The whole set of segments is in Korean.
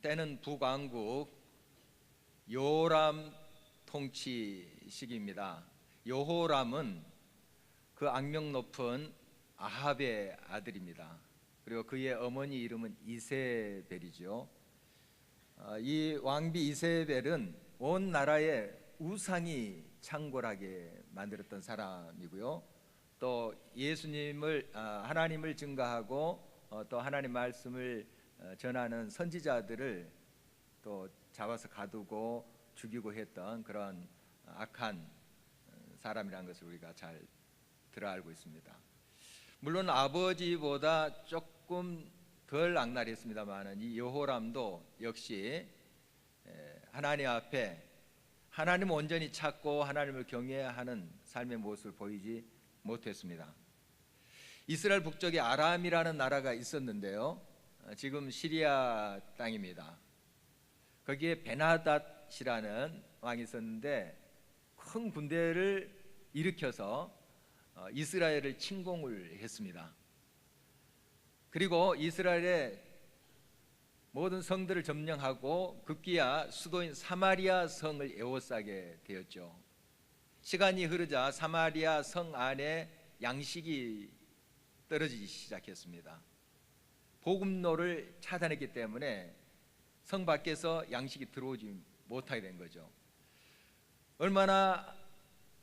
때는 북왕국 여호람 통치 시기입니다. 여호람은 그 악명 높은 아합의 아들입니다. 그리고 그의 어머니 이름은 이세벨이죠. 이 왕비 이세벨은 온 나라에 우상이 창궐하게 만들었던 사람이고요. 또 예수님을 하나님을 증거하고 또 하나님 말씀을 전하는 선지자들을 또 잡아서 가두고 죽이고 했던 그런 악한 사람이라는 것을 우리가 잘 들어 알고 있습니다. 물론 아버지보다 조금 덜 악랄했습니다만 이 여호람도 역시 하나님 앞에 하나님을 온전히 찾고 하나님을 경외하는 삶의 모습을 보이지 못했습니다. 이스라엘 북쪽에 아람이라는 나라가 있었는데요, 지금 시리아 땅입니다. 거기에 베나닷이라는 왕이 있었는데 큰 군대를 일으켜서 이스라엘을 침공을 했습니다. 그리고 이스라엘의 모든 성들을 점령하고 급기야 수도인 사마리아 성을 에워싸게 되었죠. 시간이 흐르자 사마리아 성 안에 양식이 떨어지기 시작했습니다. 보급로를 차단했기 때문에 성 밖에서 양식이 들어오지 못하게 된 거죠. 얼마나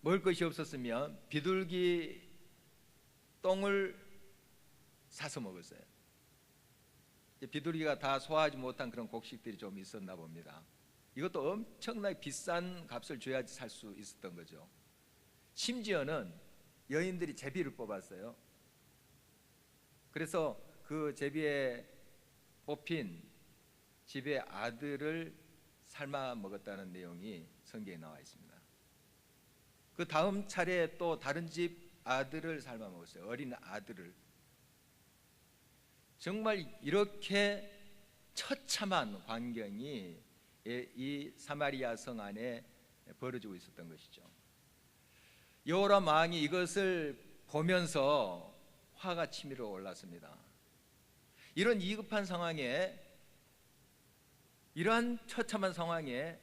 먹을 것이 없었으면 비둘기 똥을 사서 먹었어요. 비둘기가 다 소화하지 못한 그런 곡식들이 좀 있었나 봅니다. 이것도 엄청나게 비싼 값을 줘야지 살 수 있었던 거죠. 심지어는 여인들이 제비를 뽑았어요. 그래서 그 제비에 뽑힌 집의 아들을 삶아 먹었다는 내용이 성경에 나와 있습니다. 그 다음 차례 또 다른 집 아들을 삶아 먹었어요. 어린 아들을. 정말 이렇게 처참한 환경이 이 사마리아 성 안에 벌어지고 있었던 것이죠. 여호람 왕이 이것을 보면서 화가 치밀어 올랐습니다. 이런 위급한 상황에, 이러한 처참한 상황에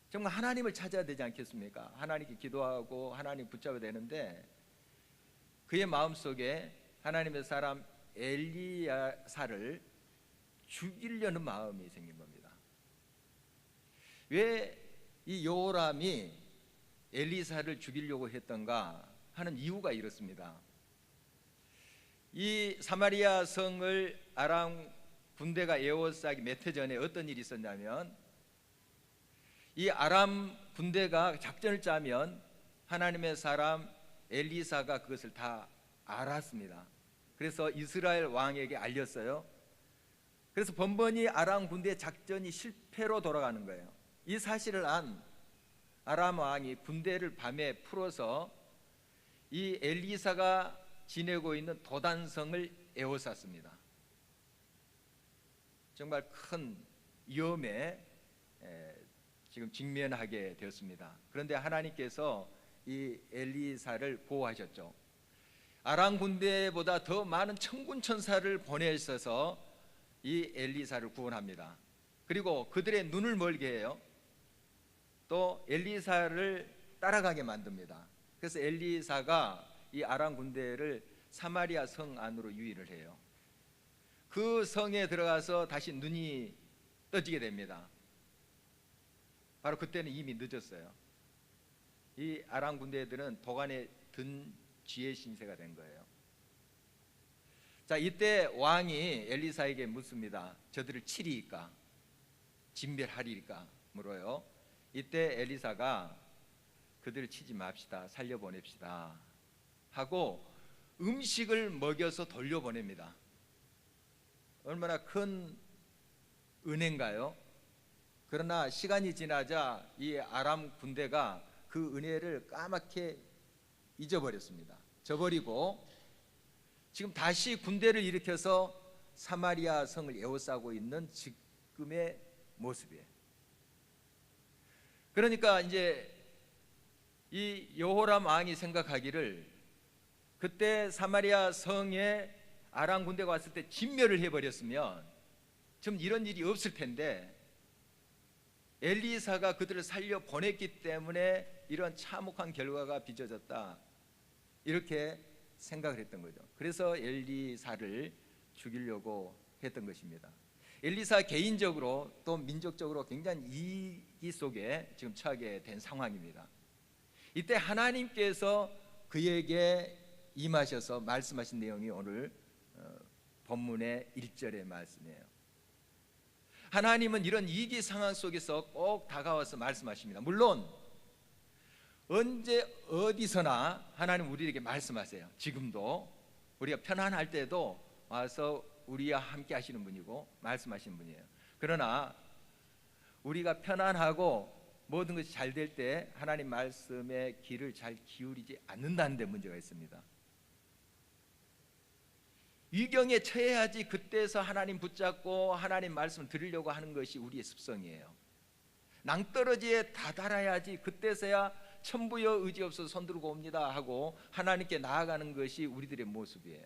정말 하나님을 찾아야 되지 않겠습니까? 하나님께 기도하고 하나님 붙잡아야 되는데 그의 마음속에 하나님의 사람 엘리야사를 죽이려는 마음이 생긴 겁니다. 왜 이 여호람이 엘리사를 죽이려고 했던가 하는 이유가 이렇습니다. 이 사마리아 성을 아람 군대가 에워싸기 몇 해 전에 어떤 일이 있었냐면, 이 아람 군대가 작전을 짜면 하나님의 사람 엘리사가 그것을 다 알았습니다. 그래서 이스라엘 왕에게 알렸어요. 그래서 번번이 아람 군대의 작전이 실패로 돌아가는 거예요. 이 사실을 안 아람 왕이 군대를 밤에 풀어서 이 엘리사가 지내고 있는 도단성을 에워쌌습니다. 정말 큰 위험에 지금 직면하게 되었습니다. 그런데 하나님께서 이 엘리사를 보호하셨죠. 아람 군대보다 더 많은 천군 천사를 보내셔서 이 엘리사를 구원합니다. 그리고 그들의 눈을 멀게 해요. 또 엘리사를 따라가게 만듭니다. 그래서 엘리사가 이 아람 군대를 사마리아 성 안으로 유인을 해요. 그 성에 들어가서 다시 눈이 떠지게 됩니다. 바로 그때는 이미 늦었어요. 이 아람 군대들은 도간에 든 지혜 신세가 된 거예요. 자, 이때 왕이 엘리사에게 묻습니다. 저들을 치리이까 진멸하리이까 물어요. 이때 엘리사가 그들을 치지 맙시다, 살려보냅시다 하고 음식을 먹여서 돌려보냅니다. 얼마나 큰 은혜인가요? 그러나 시간이 지나자 이 아람 군대가 그 은혜를 까맣게 잊어버렸습니다. 저버리고 지금 다시 군대를 일으켜서 사마리아 성을 에워싸고 있는 지금의 모습이에요. 그러니까 이제 이 여호람 왕이 생각하기를, 그때 사마리아 성에 아람 군대가 왔을 때 진멸을 해버렸으면 좀 이런 일이 없을 텐데 엘리사가 그들을 살려 보냈기 때문에 이런 참혹한 결과가 빚어졌다, 이렇게 생각을 했던 거죠. 그래서 엘리사를 죽이려고 했던 것입니다. 엘리사 개인적으로 또 민족적으로 굉장히 이기 속에 지금 처하게 된 상황입니다. 이때 하나님께서 그에게 임하셔서 말씀하신 내용이 오늘 본문의 1절의 말씀이에요. 하나님은 이런 위기 상황 속에서 꼭 다가와서 말씀하십니다. 물론 언제 어디서나 하나님 우리에게 말씀하세요. 지금도 우리가 편안할 때도 와서 우리와 함께 하시는 분이고 말씀하시는 분이에요. 그러나 우리가 편안하고 모든 것이 잘 될 때 하나님 말씀에 귀를 잘 기울이지 않는다는 데 문제가 있습니다. 위경에 처해야지 그때서 하나님 붙잡고 하나님 말씀을 들으려고 하는 것이 우리의 습성이에요. 낭떠러지에 다다라야지 그때서야 천부여 의지 없어서 손들고 옵니다 하고 하나님께 나아가는 것이 우리들의 모습이에요.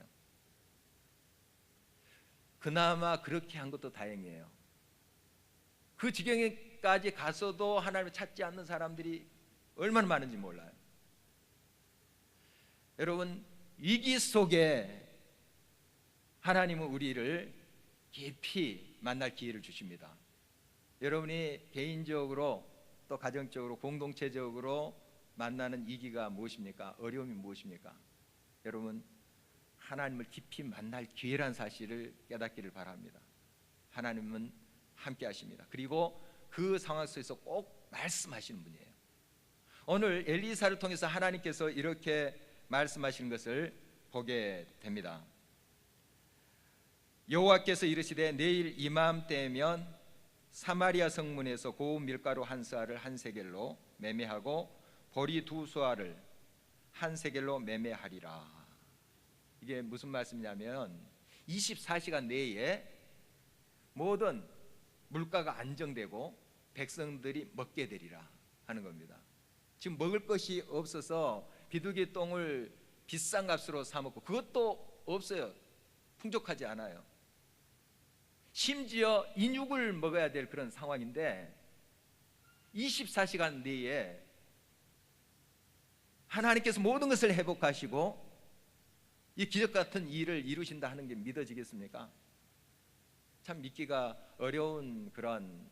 그나마 그렇게 한 것도 다행이에요. 그 지경에까지 가서도 하나님을 찾지 않는 사람들이 얼마나 많은지 몰라요. 여러분, 위기 속에 하나님은 우리를 깊이 만날 기회를 주십니다. 여러분이 개인적으로 또 가정적으로 공동체적으로 만나는 위기가 무엇입니까? 어려움이 무엇입니까? 여러분, 하나님을 깊이 만날 기회란 사실을 깨닫기를 바랍니다. 하나님은 함께 하십니다. 그리고 그 상황 속에서 꼭 말씀하시는 분이에요. 오늘 엘리사를 통해서 하나님께서 이렇게 말씀하시는 것을 보게 됩니다. 여호와께서 이르시되 내일 이맘때면 사마리아 성문에서 고운 밀가루 한 스아를 한 세겔로 매매하고 보리 두 수아를 한 세겔로 매매하리라. 이게 무슨 말씀이냐면 24시간 내에 모든 물가가 안정되고 백성들이 먹게 되리라 하는 겁니다. 지금 먹을 것이 없어서 비둘기 똥을 비싼 값으로 사 먹고 그것도 없어요. 풍족하지 않아요. 심지어 인육을 먹어야 될 그런 상황인데 24시간 내에 하나님께서 모든 것을 회복하시고 이 기적 같은 일을 이루신다 하는 게 믿어지겠습니까? 참 믿기가 어려운 그런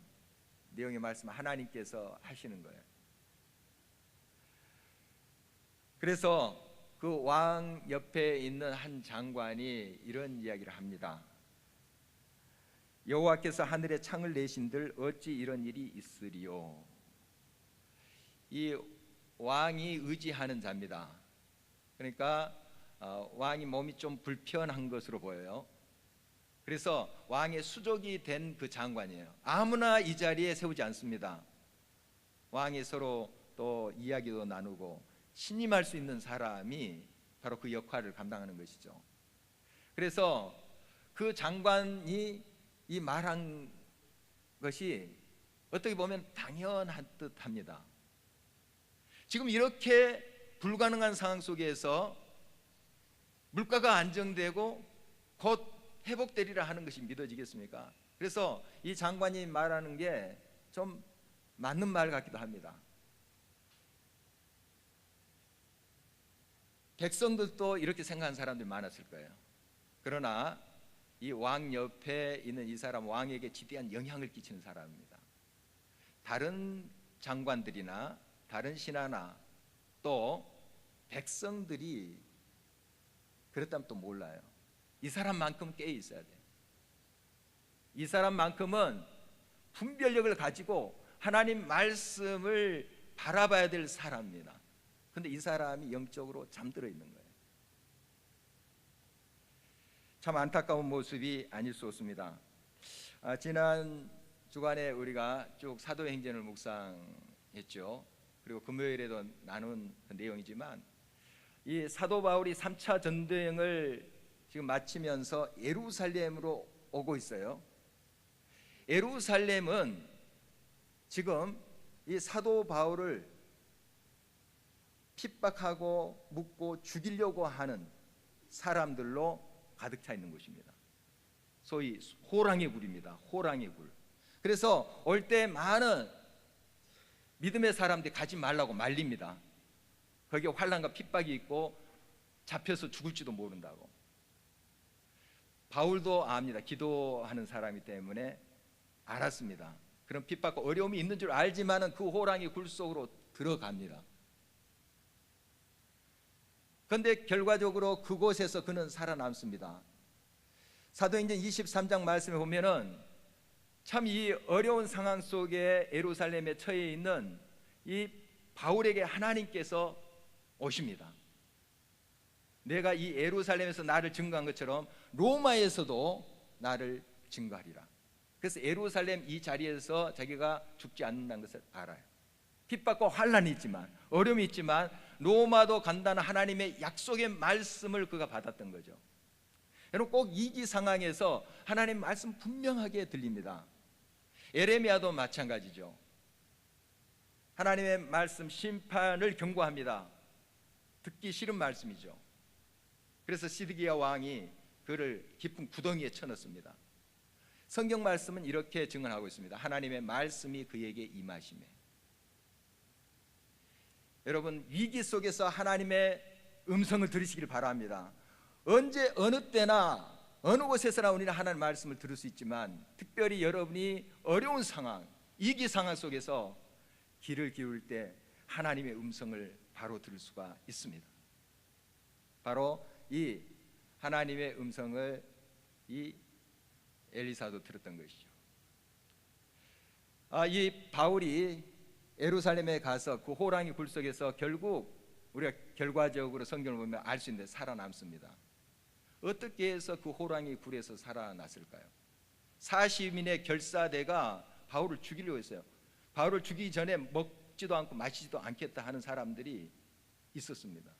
내용의 말씀 하나님께서 하시는 거예요. 그래서 그 왕 옆에 있는 한 장관이 이런 이야기를 합니다. 여호와께서 하늘에 창을 내신들 어찌 이런 일이 있으리요. 이 왕이 의지하는 자입니다. 그러니까 왕이 몸이 좀 불편한 것으로 보여요. 그래서 왕의 수족이 된 그 장관이에요. 아무나 이 자리에 세우지 않습니다. 왕이 서로 또 이야기도 나누고 신임할 수 있는 사람이 바로 그 역할을 감당하는 것이죠. 그래서 그 장관이 이 말한 것이 어떻게 보면 당연한 듯합니다. 지금 이렇게 불가능한 상황 속에서 물가가 안정되고 곧 회복되리라 하는 것이 믿어지겠습니까? 그래서 이 장관이 말하는 게 좀 맞는 말 같기도 합니다. 백성들도 이렇게 생각하는 사람들이 많았을 거예요. 그러나 이 왕 옆에 있는 이 사람, 왕에게 지대한 영향을 끼치는 사람입니다. 다른 장관들이나 다른 신하나 또 백성들이 그랬다면 또 몰라요. 이 사람만큼 깨어 있어야 돼요. 이 사람만큼은 분별력을 가지고 하나님 말씀을 바라봐야 될 사람입니다. 그런데 이 사람이 영적으로 잠들어 있는 거예요. 참 안타까운 모습이 아닐 수 없습니다. 지난 주간에 우리가 쭉 사도행전을 묵상했죠. 그리고 금요일에도 나눈 그 내용이지만 이 사도 바울이 3차 전도행을 지금 마치면서 예루살렘으로 오고 있어요. 예루살렘은 지금 이 사도 바울을 핍박하고 묻고 죽이려고 하는 사람들로 가득 차 있는 곳입니다. 소위 호랑이 굴입니다. 호랑이 굴. 그래서 올 때 많은 믿음의 사람들이 가지 말라고 말립니다. 거기에 환난과 핍박이 있고 잡혀서 죽을지도 모른다고. 바울도 압니다. 기도하는 사람이기 때문에 알았습니다. 그런 핍박과 어려움이 있는 줄 알지만은 그 호랑이 굴 속으로 들어갑니다. 그런데 결과적으로 그곳에서 그는 살아남습니다. 사도행전 23장 말씀에 보면은 참 이 어려운 상황 속에 예루살렘에 처해 있는 이 바울에게 하나님께서 오십니다. 내가 이 예루살렘에서 나를 증거한 것처럼 로마에서도 나를 증거하리라. 그래서 예루살렘 이 자리에서 자기가 죽지 않는다는 것을 알아요. 핍박과 환란이 있지만, 어려움이 있지만 로마도 간다는 하나님의 약속의 말씀을 그가 받았던 거죠. 여러분, 꼭 위기 상황에서 하나님 말씀 분명하게 들립니다. 에레미야도 마찬가지죠. 하나님의 말씀 심판을 경고합니다. 듣기 싫은 말씀이죠. 그래서 시드기야 왕이 그를 깊은 구덩이에 쳐넣습니다. 성경 말씀은 이렇게 증언하고 있습니다. 하나님의 말씀이 그에게 임하시매. 여러분, 위기 속에서 하나님의 음성을 들으시길 바랍니다. 언제 어느 때나 어느 곳에서나 우리는 하나님의 말씀을 들을 수 있지만, 특별히 여러분이 어려운 상황, 위기 상황 속에서 귀를 기울일 때 하나님의 음성을 바로 들을 수가 있습니다. 바로 이 하나님의 음성을 이 엘리사도 들었던 것이죠. 이 바울이 예루살렘에 가서 그 호랑이 굴 속에서 결국 우리가 결과적으로 성경을 보면 알 수 있는데 살아남습니다. 어떻게 해서 그 호랑이 굴에서 살아났을까요? 40인의 결사대가 바울을 죽이려고 했어요. 바울을 죽이기 전에 먹지도 않고 마시지도 않겠다 하는 사람들이 있었습니다.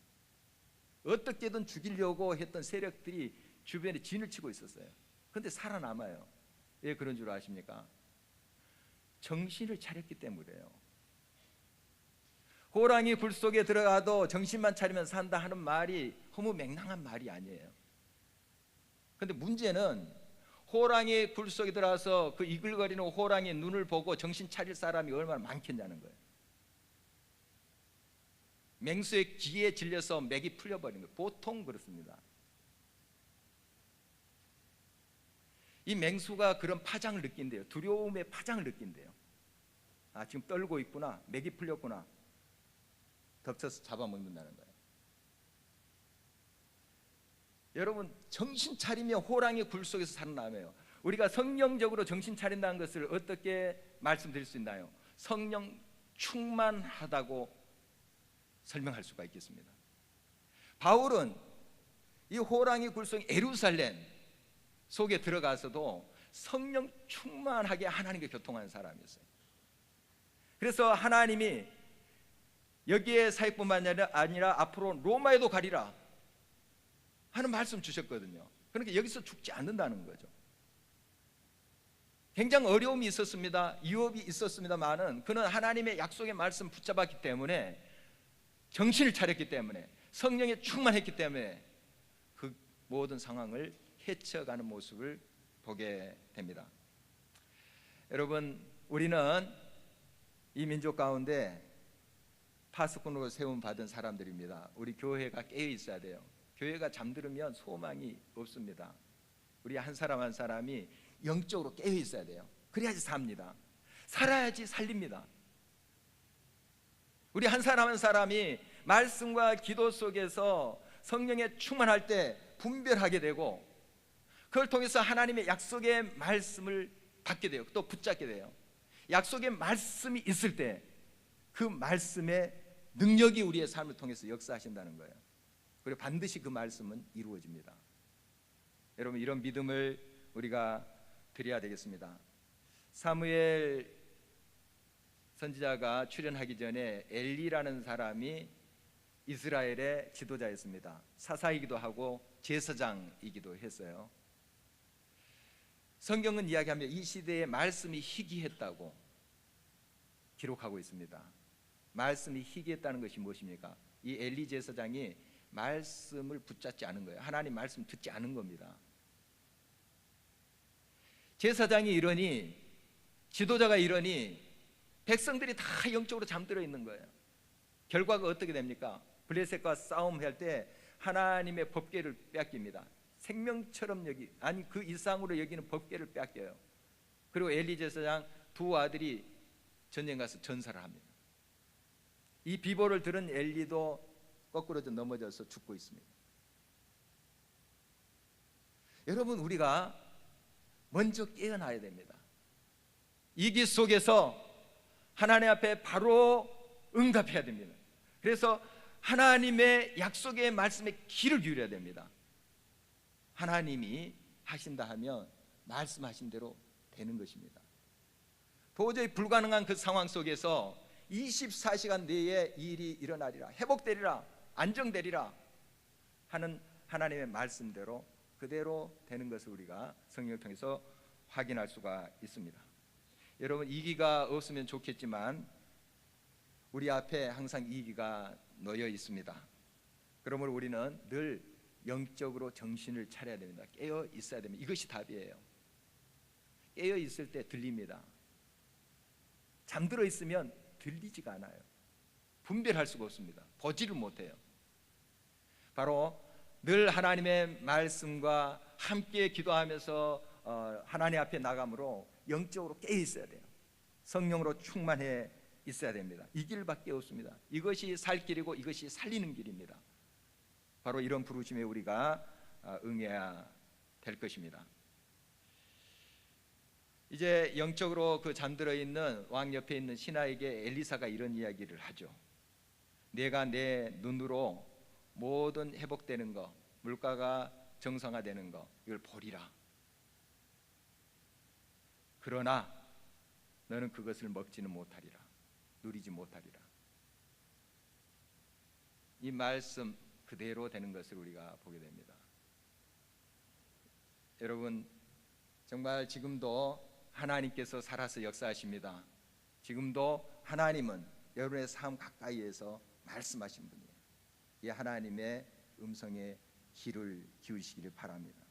어떻게든 죽이려고 했던 세력들이 주변에 진을 치고 있었어요. 그런데 살아남아요. 왜 그런 줄 아십니까? 정신을 차렸기 때문이에요. 호랑이 굴 속에 들어가도 정신만 차리면 산다 하는 말이 허무맹랑한 말이 아니에요. 그런데 문제는 호랑이 굴 속에 들어가서 그 이글거리는 호랑이의 눈을 보고 정신 차릴 사람이 얼마나 많겠냐는 거예요. 맹수의 기에 질려서 맥이 풀려버린 거예요. 보통 그렇습니다. 이 맹수가 그런 파장을 느낀대요. 두려움의 파장을 느낀대요. 지금 떨고 있구나, 맥이 풀렸구나, 덮쳐서 잡아먹는다는 거예요. 여러분, 정신 차리며 호랑이 굴 속에서 살아남아요. 우리가 성령적으로 정신 차린다는 것을 어떻게 말씀드릴 수 있나요? 성령 충만하다고 설명할 수가 있겠습니다. 바울은 이 호랑이 굴 속 예루살렘 속에 들어가서도 성령 충만하게 하나님과 교통하는 사람이었어요. 그래서 하나님이 여기에 사역뿐만 아니라 앞으로 로마에도 가리라 하는 말씀 주셨거든요. 그러니까 여기서 죽지 않는다는 거죠. 굉장히 어려움이 있었습니다. 유업이 있었습니다만은 그는 하나님의 약속의 말씀 붙잡았기 때문에, 정신을 차렸기 때문에, 성령에 충만했기 때문에 그 모든 상황을 헤쳐가는 모습을 보게 됩니다. 여러분, 우리는 이 민족 가운데 파수꾼으로 세움 받은 사람들입니다. 우리 교회가 깨어 있어야 돼요. 교회가 잠들으면 소망이 없습니다. 우리 한 사람 한 사람이 영적으로 깨어 있어야 돼요. 그래야지 삽니다. 살아야지 살립니다. 우리 한 사람 한 사람이 말씀과 기도 속에서 성령에 충만할 때 분별하게 되고, 그걸 통해서 하나님의 약속의 말씀을 받게 돼요. 또 붙잡게 돼요. 약속의 말씀이 있을 때 그 말씀의 능력이 우리의 삶을 통해서 역사하신다는 거예요. 그리고 반드시 그 말씀은 이루어집니다. 여러분, 이런 믿음을 우리가 드려야 되겠습니다. 사무엘 선지자가 출현하기 전에 엘리라는 사람이 이스라엘의 지도자였습니다. 사사이기도 하고 제사장이기도 했어요. 성경은 이야기하며 이 시대에 말씀이 희귀했다고 기록하고 있습니다. 말씀이 희귀했다는 것이 무엇입니까? 이 엘리 제사장이 말씀을 붙잡지 않은 거예요. 하나님 말씀 듣지 않은 겁니다. 제사장이 이러니, 지도자가 이러니 백성들이 다 영적으로 잠들어 있는 거예요. 결과가 어떻게 됩니까? 블레셋과 싸움할 때 하나님의 법궤를 뺏깁니다. 생명처럼 그 이상으로 여기는 법궤를 뺏겨요. 그리고 엘리 제사장 두 아들이 전쟁 가서 전사를 합니다. 이 비보를 들은 엘리도 거꾸로 넘어져서 죽고 있습니다. 여러분, 우리가 먼저 깨어나야 됩니다. 위기 속에서 하나님 앞에 바로 응답해야 됩니다. 그래서 하나님의 약속의 말씀에 귀를 기울여야 됩니다. 하나님이 하신다 하면 말씀하신 대로 되는 것입니다. 도저히 불가능한 그 상황 속에서 24시간 내에 일이 일어나리라, 회복되리라, 안정되리라 하는 하나님의 말씀대로 그대로 되는 것을 우리가 성경을 통해서 확인할 수가 있습니다. 여러분, 이기가 없으면 좋겠지만 우리 앞에 항상 이기가 놓여 있습니다. 그러므로 우리는 늘 영적으로 정신을 차려야 됩니다. 깨어 있어야 됩니다. 이것이 답이에요. 깨어 있을 때 들립니다. 잠들어 있으면 들리지가 않아요. 분별할 수가 없습니다. 보지를 못해요. 바로 늘 하나님의 말씀과 함께 기도하면서 하나님 앞에 나감으로 영적으로 깨어 있어야 돼요. 성령으로 충만해 있어야 됩니다. 이 길밖에 없습니다. 이것이 살 길이고 이것이 살리는 길입니다. 바로 이런 부르심에 우리가 응해야 될 것입니다. 이제 영적으로 그 잠들어 있는 왕 옆에 있는 신하에게 엘리사가 이런 이야기를 하죠. 내가 내 눈으로 모든 회복되는 거, 물가가 정상화되는 거, 이걸 보리라. 그러나 너는 그것을 먹지는 못하리라, 누리지 못하리라. 이 말씀 그대로 되는 것을 우리가 보게 됩니다. 여러분, 정말 지금도 하나님께서 살아서 역사하십니다. 지금도 하나님은 여러분의 삶 가까이에서 말씀하신 분이에요. 이 하나님의 음성에 귀를 기울이시기를 바랍니다.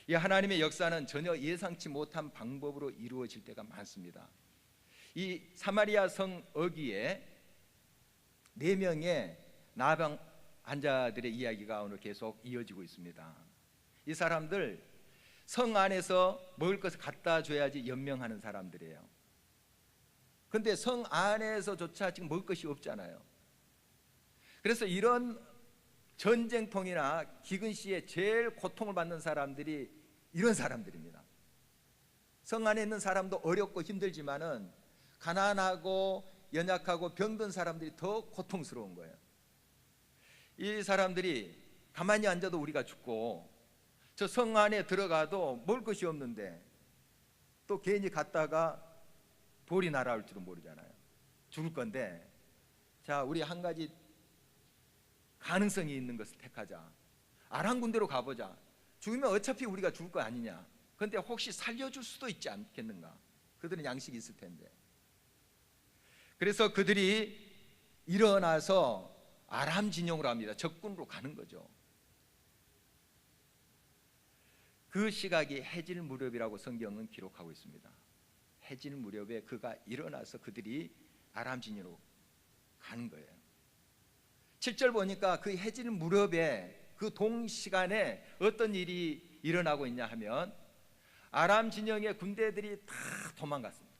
이 하나님의 역사는 전혀 예상치 못한 방법으로 이루어질 때가 많습니다. 이 사마리아 성 어귀에 4명의 나병 환자들의 이야기가 오늘 계속 이어지고 있습니다. 이 사람들 성 안에서 먹을 것을 갖다 줘야지 연명하는 사람들이에요. 그런데 성 안에서조차 지금 먹을 것이 없잖아요. 그래서 이런 전쟁통이나 기근 시에 제일 고통을 받는 사람들이 이런 사람들입니다. 성 안에 있는 사람도 어렵고 힘들지만은 가난하고 연약하고 병든 사람들이 더 고통스러운 거예요. 이 사람들이 가만히 앉아도 우리가 죽고 저 성 안에 들어가도 먹을 것이 없는데 또 괜히 갔다가 돌이 날아올지도 모르잖아요. 죽을 건데, 자, 우리 한 가지 가능성이 있는 것을 택하자. 아람 군대로 가보자. 죽으면 어차피 우리가 죽을 거 아니냐. 그런데 혹시 살려줄 수도 있지 않겠는가. 그들은 양식이 있을 텐데. 그래서 그들이 일어나서 아람 진영으로 합니다. 적군으로 가는 거죠. 그 시각이 해질 무렵이라고 성경은 기록하고 있습니다. 해질 무렵에 그가 일어나서 그들이 아람 진영으로 가는 거예요. 7절 보니까 그 해질 무렵에 그 동시간에 어떤 일이 일어나고 있냐 하면 아람 진영의 군대들이 다 도망갔습니다.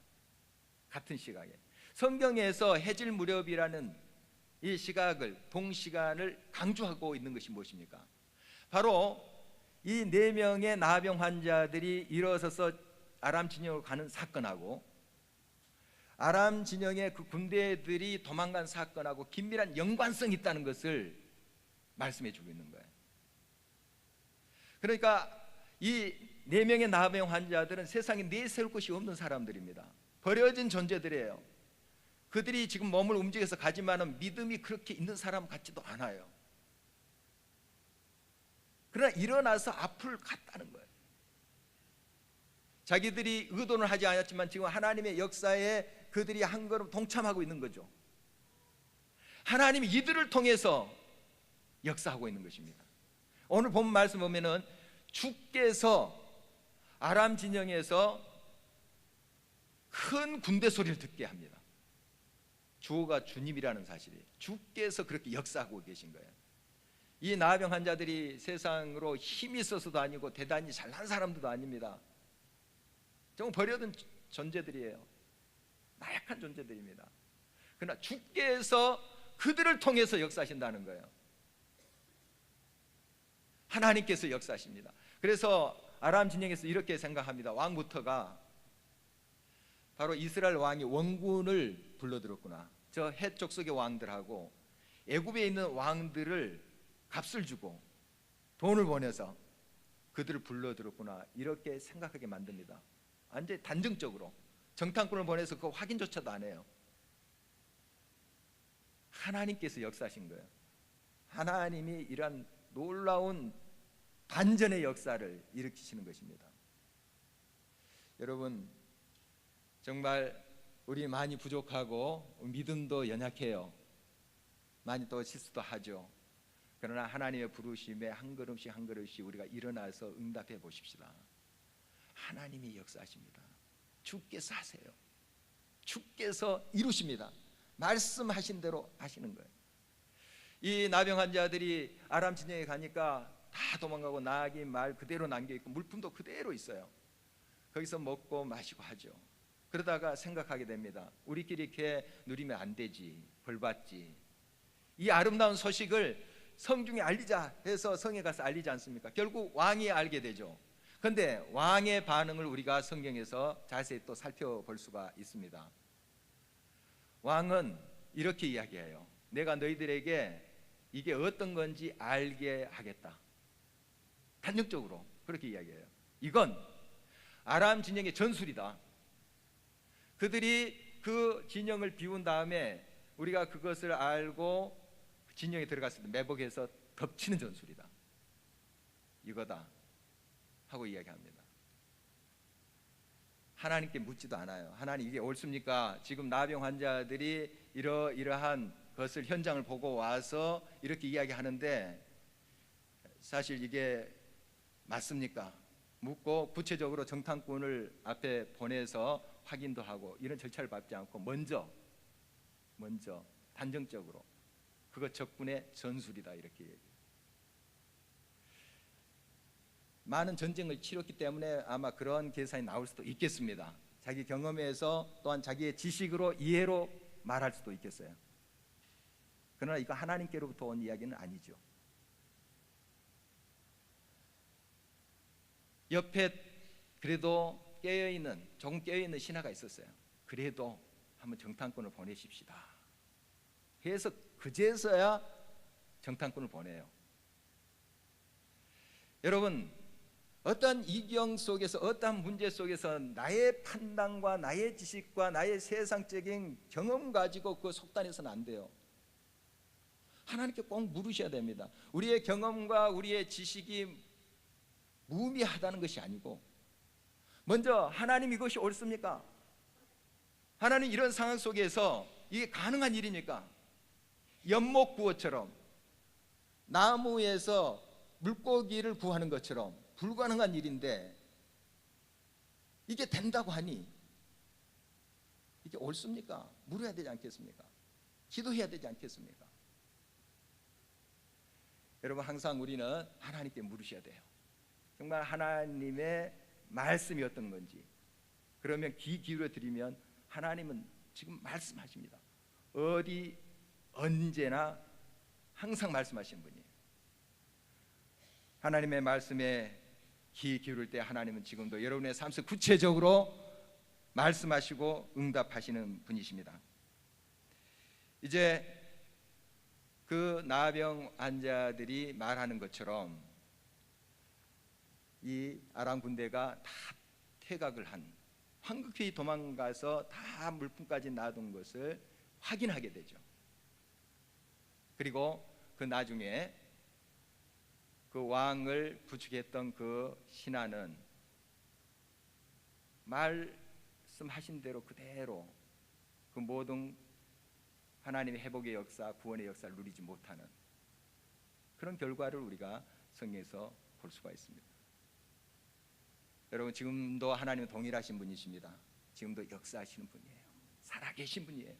같은 시각에. 성경에서 해질 무렵이라는 이 시각을, 동시간을 강조하고 있는 것이 무엇입니까? 바로 이 4명의 나병 환자들이 일어서서 아람 진영으로 가는 사건하고 아람 진영의 그 군대들이 도망간 사건하고 긴밀한 연관성이 있다는 것을 말씀해 주고 있는 거예요. 그러니까 이 4명의 나병 환자들은 세상에 내세울 곳이 없는 사람들입니다. 버려진 존재들이에요. 그들이 지금 몸을 움직여서 가지만은 믿음이 그렇게 있는 사람 같지도 않아요. 그러나 일어나서 앞을 갔다는 거예요. 자기들이 의도는 하지 않았지만 지금 하나님의 역사에 그들이 한 걸음 동참하고 있는 거죠. 하나님이 이들을 통해서 역사하고 있는 것입니다. 오늘 본 말씀 보면은 주께서 아람 진영에서 큰 군대 소리를 듣게 합니다. 주어가 주님이라는 사실이에요. 주께서 그렇게 역사하고 계신 거예요. 이 나병 환자들이 세상으로 힘이 있어서도 아니고 대단히 잘난 사람들도 아닙니다. 정말 버려둔 존재들이에요. 나약한 존재들입니다. 그러나 주께서 그들을 통해서 역사하신다는 거예요. 하나님께서 역사하십니다. 그래서 아람 진영에서 이렇게 생각합니다. 왕부터가 바로 이스라엘 왕이 원군을 불러들었구나. 저 해쪽 속의 왕들하고 애굽에 있는 왕들을 값을 주고 돈을 보내서 그들을 불러들었구나, 이렇게 생각하게 만듭니다. 완전히 단정적으로 정탐꾼을 보내서 그 확인조차도 안 해요. 하나님께서 역사하신 거예요. 하나님이 이러한 놀라운 반전의 역사를 일으키시는 것입니다. 여러분, 정말 우리 많이 부족하고 믿음도 연약해요. 많이 또 실수도 하죠. 그러나 하나님의 부르심에 한 걸음씩 한 걸음씩 우리가 일어나서 응답해 보십시다. 하나님이 역사하십니다. 주께서 하세요. 주께서 이루십니다. 말씀하신 대로 하시는 거예요. 이 나병 환자들이 아람 진영에 가니까 다 도망가고 나귀 말 그대로 남겨있고 물품도 그대로 있어요. 거기서 먹고 마시고 하죠. 그러다가 생각하게 됩니다. 우리끼리 이렇게 누리면 안 되지, 벌 받지. 이 아름다운 소식을 성중에 알리자 해서 성에 가서 알리지 않습니까? 결국 왕이 알게 되죠. 그런데 왕의 반응을 우리가 성경에서 자세히 또 살펴볼 수가 있습니다. 왕은 이렇게 이야기해요. 내가 너희들에게 이게 어떤 건지 알게 하겠다. 단정적으로 그렇게 이야기해요. 이건 아람 진영의 전술이다. 그들이 그 진영을 비운 다음에 우리가 그것을 알고 진영에 들어갔을 때 매복해서 덮치는 전술이다. 이거다 하고 이야기합니다. 하나님께 묻지도 않아요. 하나님, 이게 옳습니까? 지금 나병 환자들이 이러한 것을 현장을 보고 와서 이렇게 이야기하는데 사실 이게 맞습니까? 묻고 구체적으로 정탐꾼을 앞에 보내서 확인도 하고 이런 절차를 밟지 않고 먼저 단정적으로 그것 적군의 전술이다, 이렇게 얘기해요. 많은 전쟁을 치렀기 때문에 아마 그런 계산이 나올 수도 있겠습니다. 자기 경험에서 또한 자기의 지식으로 이해로 말할 수도 있겠어요. 그러나 이거 하나님께로부터 온 이야기는 아니죠. 옆에 그래도 조금 깨어있는 신하가 있었어요. 그래도 한번 정탐꾼을 보내십시다 해서 그제서야 정탐꾼을 보내요. 여러분, 어떠한 이경 속에서, 어떠한 문제 속에서 나의 판단과 나의 지식과 나의 세상적인 경험 가지고 그 속단해서는 안 돼요. 하나님께 꼭 물으셔야 됩니다. 우리의 경험과 우리의 지식이 무의미하다는 것이 아니고 먼저 하나님, 이것이 옳습니까? 하나님, 이런 상황 속에서 이게 가능한 일입니까? 연못구호처럼 나무에서 물고기를 구하는 것처럼 불가능한 일인데 이게 된다고 하니 이게 옳습니까? 물어야 되지 않겠습니까? 기도해야 되지 않겠습니까? 여러분, 항상 우리는 하나님께 물으셔야 돼요. 정말 하나님의 말씀이 어떤 건지. 그러면 귀 기울여 드리면 하나님은 지금 말씀하십니다. 어디 언제나 항상 말씀하시는 분이에요. 하나님의 말씀에 귀 기울일 때 하나님은 지금도 여러분의 삶에서 구체적으로 말씀하시고 응답하시는 분이십니다. 이제 그 나병 환자들이 말하는 것처럼 이 아람 군대가 다 퇴각을 한, 황급히 도망가서 다 물품까지 놔둔 것을 확인하게 되죠. 그리고 그 나중에 그 왕을 부축했던 그 신하는 말씀하신 대로 그대로 그 모든 하나님의 회복의 역사, 구원의 역사를 누리지 못하는 그런 결과를 우리가 성경에서 볼 수가 있습니다. 여러분, 지금도 하나님은 동일하신 분이십니다. 지금도 역사하시는 분이에요. 살아계신 분이에요.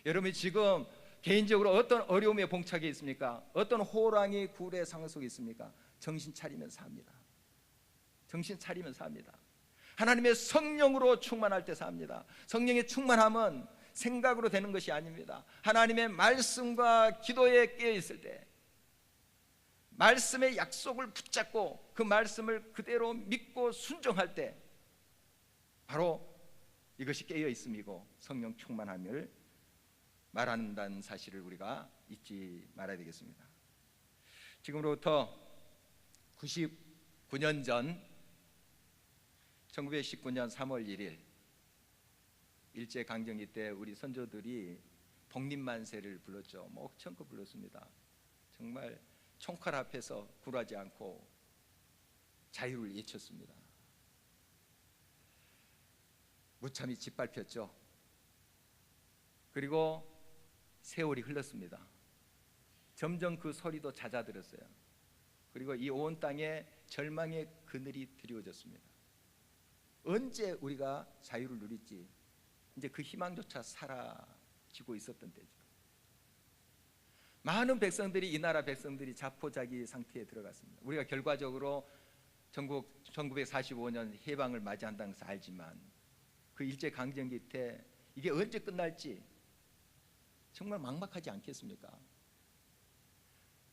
여러분, 지금 개인적으로 어떤 어려움에 봉착해 있습니까? 어떤 호랑이 굴의 상황 속에 있습니까? 정신 차리면 삽니다. 정신 차리면 삽니다. 하나님의 성령으로 충만할 때 삽니다. 성령의 충만함은 생각으로 되는 것이 아닙니다. 하나님의 말씀과 기도에 깨어 있을 때, 말씀의 약속을 붙잡고 그 말씀을 그대로 믿고 순종할 때, 바로 이것이 깨어 있음이고 성령 충만함을 말한다는 사실을 우리가 잊지 말아야 되겠습니다. 지금으로부터 99년 전 1919년 3월 1일 일제강점기 때 우리 선조들이 독립만세를 불렀죠. 목청껏 불렀습니다. 정말 총칼 앞에서 굴하지 않고 자유를 외쳤습니다. 무참히 짓밟혔죠. 그리고 세월이 흘렀습니다. 점점 그 소리도 잦아들었어요. 그리고 이 온 땅에 절망의 그늘이 드리워졌습니다. 언제 우리가 자유를 누릴지 이제 그 희망조차 사라지고 있었던 때죠. 많은 백성들이, 이 나라 백성들이 자포자기 상태에 들어갔습니다. 우리가 결과적으로 1945년 해방을 맞이한다는 것을 알지만 그 일제강점기 때 이게 언제 끝날지 정말 막막하지 않겠습니까?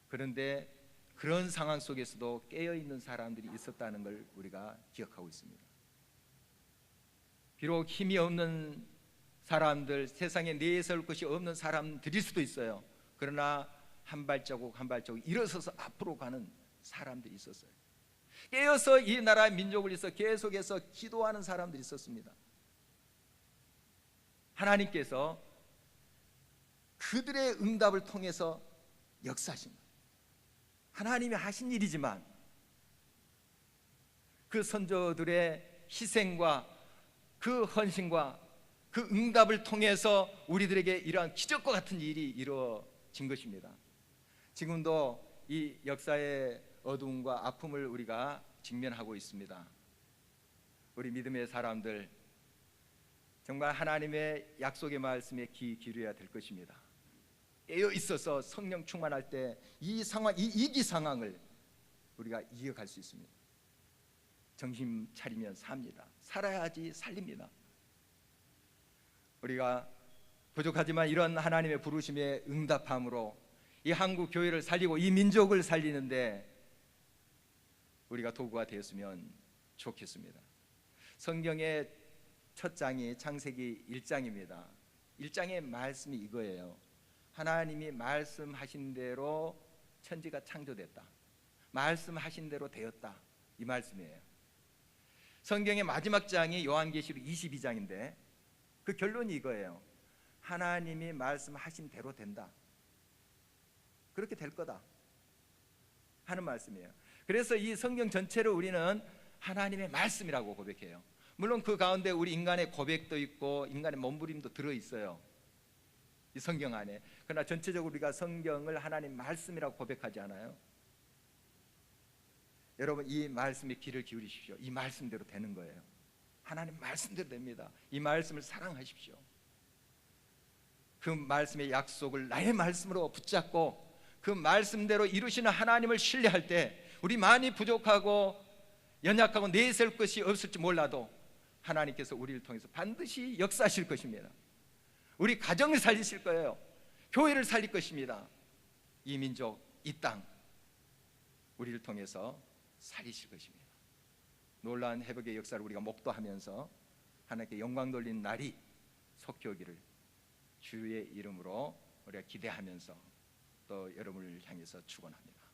그런데 그런 상황 속에서도 깨어있는 사람들이 있었다는 걸 우리가 기억하고 있습니다. 비록 힘이 없는 사람들, 세상에 내세울 것이 없는 사람들일 수도 있어요. 그러나 한 발자국 한 발자국 일어서서 앞으로 가는 사람들이 있었어요. 깨어서 이 나라의 민족을 위해서 계속해서 기도하는 사람들이 있었습니다. 하나님께서 그들의 응답을 통해서 역사하신 거예요. 하나님이 하신 일이지만 그 선조들의 희생과 그 헌신과 그 응답을 통해서 우리들에게 이러한 기적과 같은 일이 이루어진 것입니다. 지금도 이 역사의 어두움과 아픔을 우리가 직면하고 있습니다. 우리 믿음의 사람들, 정말 하나님의 약속의 말씀에 귀 기울여야 될 것입니다. 깨어 있어서 성령 충만할 때 이 상황, 이 위기 상황을 우리가 이어갈 수 있습니다. 정신 차리면 삽니다. 살아야지 살립니다. 우리가 부족하지만 이런 하나님의 부르심에 응답함으로 이 한국 교회를 살리고 이 민족을 살리는데 우리가 도구가 되었으면 좋겠습니다. 성경의 첫 장이 창세기 1장입니다. 1장의 말씀이 이거예요. 하나님이 말씀하신 대로 천지가 창조됐다. 말씀하신 대로 되었다. 이 말씀이에요. 성경의 마지막 장이 요한계시록 22장인데 그 결론이 이거예요. 하나님이 말씀하신 대로 된다. 그렇게 될 거다 하는 말씀이에요. 그래서 이 성경 전체를 우리는 하나님의 말씀이라고 고백해요. 물론 그 가운데 우리 인간의 고백도 있고 인간의 몸부림도 들어있어요, 이 성경 안에. 그러나 전체적으로 우리가 성경을 하나님 말씀이라고 고백하지 않아요? 여러분, 이 말씀에 귀를 기울이십시오. 이 말씀대로 되는 거예요. 하나님 말씀대로 됩니다. 이 말씀을 사랑하십시오. 그 말씀의 약속을 나의 말씀으로 붙잡고 그 말씀대로 이루시는 하나님을 신뢰할 때 우리 많이 부족하고 연약하고 내세울 것이 없을지 몰라도 하나님께서 우리를 통해서 반드시 역사하실 것입니다. 우리 가정을 살리실 거예요. 교회를 살릴 것입니다. 이 민족, 이 땅 우리를 통해서 살리실 것입니다. 놀라운 회복의 역사를 우리가 목도하면서 하나님께 영광 돌리는 날이 속히 오기를 주의 이름으로 우리가 기대하면서 또 여러분을 향해서 축원합니다.